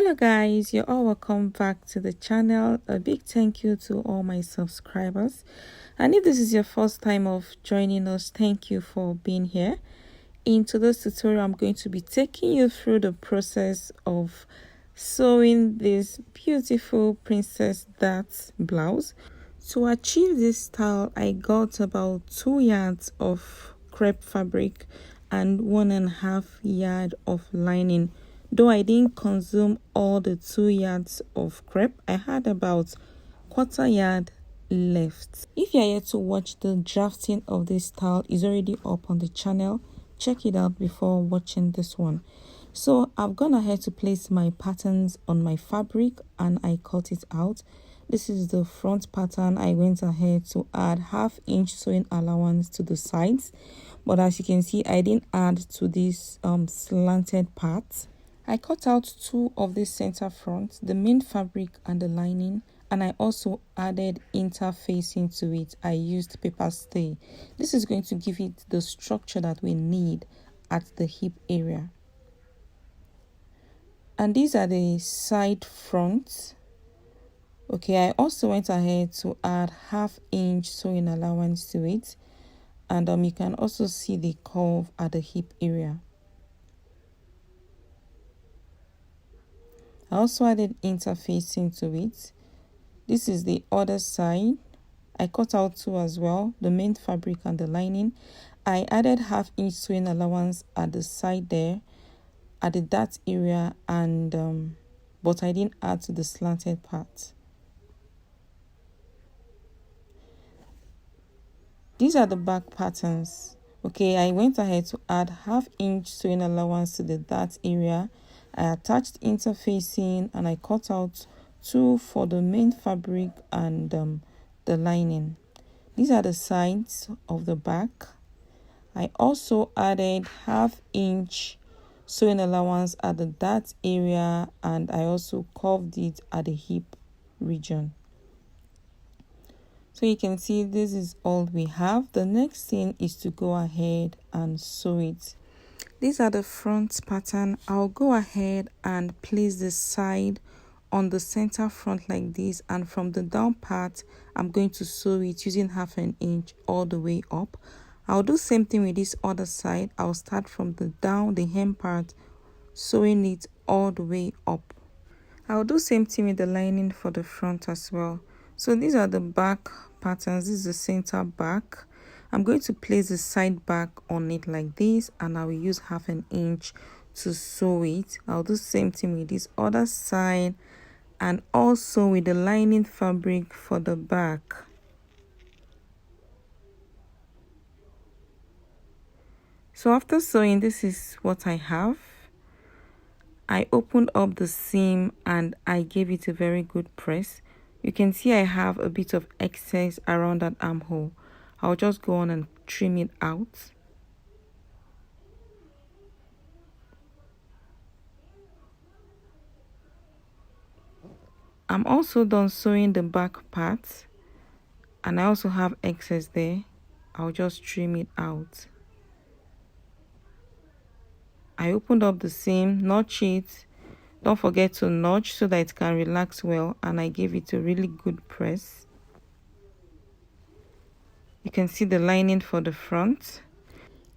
Hello guys, you're all welcome back to the channel. A big thank you to all my subscribers, and if this is your first time of joining us, thank you for being here. In today's tutorial, I'm going to be taking you through the process of sewing this beautiful Princess Dart blouse. To achieve this style, I got about 2 yards of crepe fabric and 1.5 yard of lining. Though I didn't consume all the 2 yards of crepe, I had about 1/4 yard left. If you're yet to watch, the drafting of this style is already up on the channel. Check it out before watching this one. So I've gone ahead to place my patterns on my fabric and I cut it out. This is the front pattern. I went ahead to add 1/2 inch sewing allowance to the sides, but as you can see, I didn't add to this slanted part. I cut out 2 of the center front, the main fabric and the lining, and I also added interfacing to it. I used paper stay. This is going to give it the structure that we need at the hip area. And these are the side fronts. Okay, I also went ahead to add 1/2 inch sewing allowance to it, and you can also see the curve at the hip area. I also added interfacing to it. This is the other side. I cut out 2 as well, the main fabric and the lining. I added 1/2 inch sewing allowance at the side there, at the dart area, and but I didn't add to the slanted part. These are the back patterns. Okay, I went ahead to add 1/2 inch sewing allowance to the dart area. I attached interfacing and I cut out 2 for the main fabric and the lining. These are the sides of the back. I also added 1/2 inch sewing allowance at the dart area, and I also curved it at the hip region. So you can see this is all we have. The next thing is to go ahead and sew it. These are the front pattern. I'll go ahead and place the side on the center front like this, and from the down part I'm going to sew it using 1/2 inch all the way up. I'll do same thing with this other side. I'll start from the down, the hem part, sewing it all the way up. I'll do same thing with the lining for the front as well. So these are the back patterns. This is the center back. I'm going to place the side back on it like this, and I will use 1/2 inch to sew it. I'll do same thing with this other side, and also with the lining fabric for the back. So after sewing, this is what I have. I opened up the seam and I gave it a very good press. You can see I have a bit of excess around that armhole. I'll just go on and trim it out. I'm also done sewing the back part, and I also have excess there. I'll just trim it out. I opened up the seam, notch it. Don't forget to notch so that it can relax well, and I gave it a really good press. You can see the lining for the front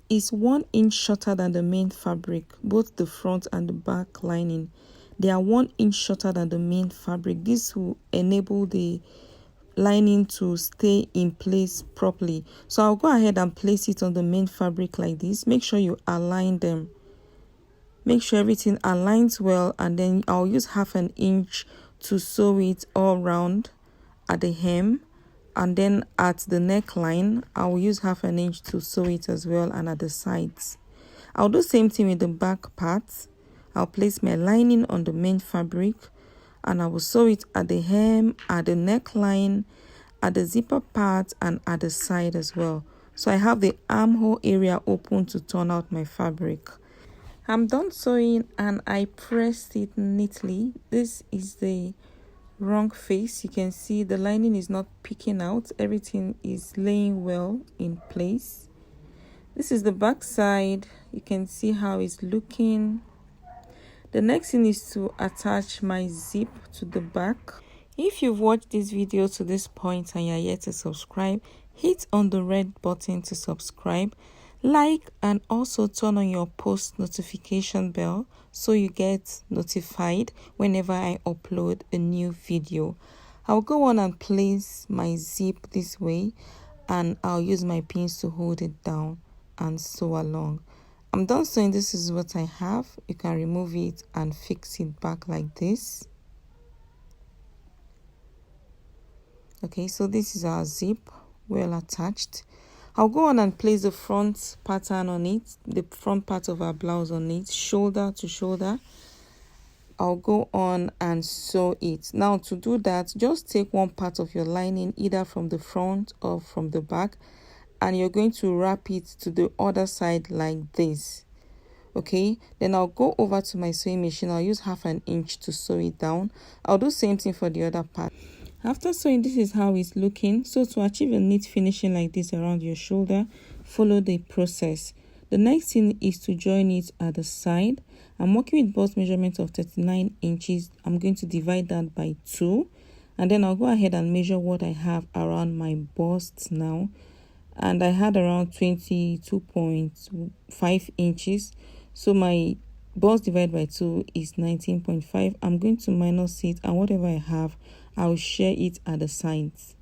is 1 inch shorter than the main fabric. Both the front and the back lining, they are 1 inch shorter than the main fabric. This will enable the lining to stay in place properly. So I'll go ahead and place it on the main fabric like this. Make sure you align them. Make sure everything aligns well, and then I'll use 1/2 inch to sew it all round at the hem, and then at the neckline I will use 1/2 inch to sew it as well, and at the sides. I'll do same thing with the back part. I'll place my lining on the main fabric, and I will sew it at the hem, at the neckline, at the zipper part, and at the side as well. So I have the armhole area open to turn out my fabric. I'm done sewing and I pressed it neatly. This is the wrong face. You can see the lining is not peeking out. Everything is laying well in place. This is the back side. You can see how it's looking. The next thing is to attach my zip to the back. If you've watched this video to this point and you're yet to subscribe, hit on the red button to subscribe, like, and also turn on your post notification bell so you get notified whenever I upload a new video. I'll go on and place my zip this way, and I'll use my pins to hold it down and sew along. I'm done sewing. This is what I have. You can remove it and fix it back like this. Okay, so this is our zip well attached. I'll go on and place the front pattern on it, the front part of our blouse on it, shoulder to shoulder. I'll go on and sew it. Now to do that, just take one part of your lining, either from the front or from the back, and you're going to wrap it to the other side like this. Okay, then I'll go over to my sewing machine. I'll use 1/2 inch to sew it down. I'll do same thing for the other part. After sewing, this is how it's looking. So to achieve a neat finishing like this around your shoulder, follow the process. The next thing is to join it at the side. I'm working with bust measurement of 39 inches. I'm going to divide that by 2. And then I'll go ahead and measure what I have around my bust now. And I had around 22.5 inches. So my bust divided by 2 is 19.5. I'm going to minus it, and whatever I have, I'll share it at the sides.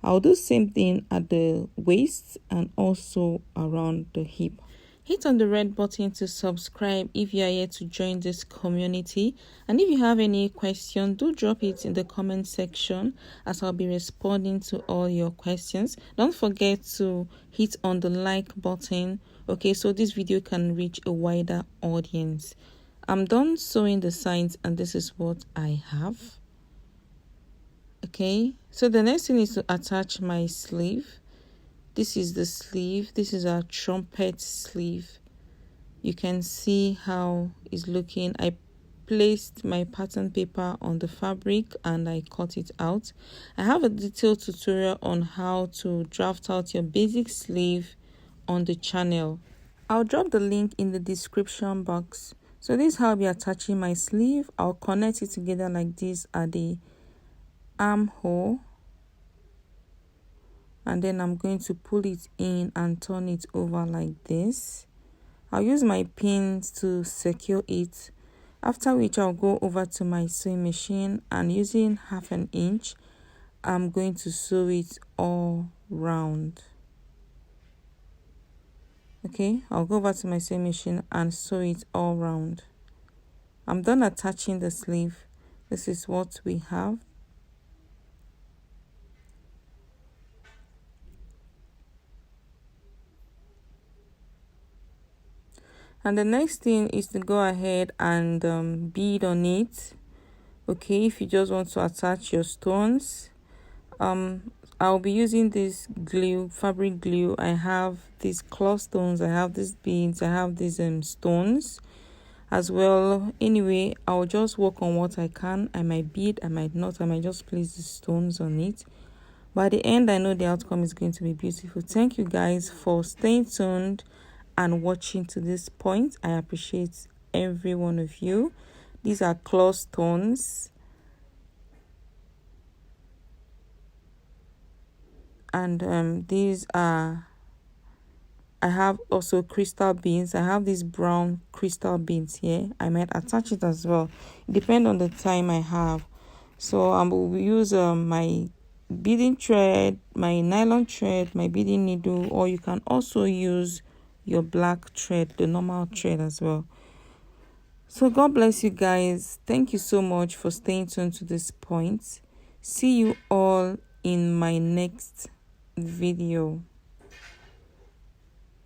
I'll do same thing at the waist and also around the hip. Hit on the red button to subscribe if you are here to join this community. And if you have any question, do drop it in the comment section, as I'll be responding to all your questions. Don't forget to hit on the like button, okay, so this video can reach a wider audience. I'm done sewing the sides, and this is what I have. Okay, so the next thing is to attach my sleeve. This is the sleeve. This is our trumpet sleeve. You can see how it's looking. I placed my pattern paper on the fabric and I cut it out. I have a detailed tutorial on how to draft out your basic sleeve on the channel. I'll drop the link in the description box. So this is how I'll be attaching my sleeve. I'll connect it together like this at the armhole, and then I'm going to pull it in and turn it over like this. I'll use my pins to secure it, after which I'll go over to my sewing machine, and using 1/2 inch, I'm going to sew it all round. Okay, I'll go over to my sewing machine and sew it all round. I'm done attaching the sleeve. This is what we have. And the next thing is to go ahead and bead on it. Okay, if you just want to attach your stones, I'll be using this glue, fabric glue. I have these cloth stones, I have these beads, I have these stones as well. Anyway, I'll just work on what I can. I might bead, I might not, I might just place the stones on it. By the end, I know the outcome is going to be beautiful. Thank you guys for staying tuned and watching to this point. I appreciate every one of you. These are cloth stones, and these are, I have also crystal beads. I have these brown crystal beads here. I might attach it as well, depend on the time I have. So I will use my beading thread, my nylon thread, my beading needle, or you can also use your black thread, the normal thread as well. So God bless you guys. Thank you so much for staying tuned to this point. See you all in my next video.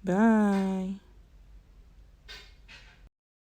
Bye.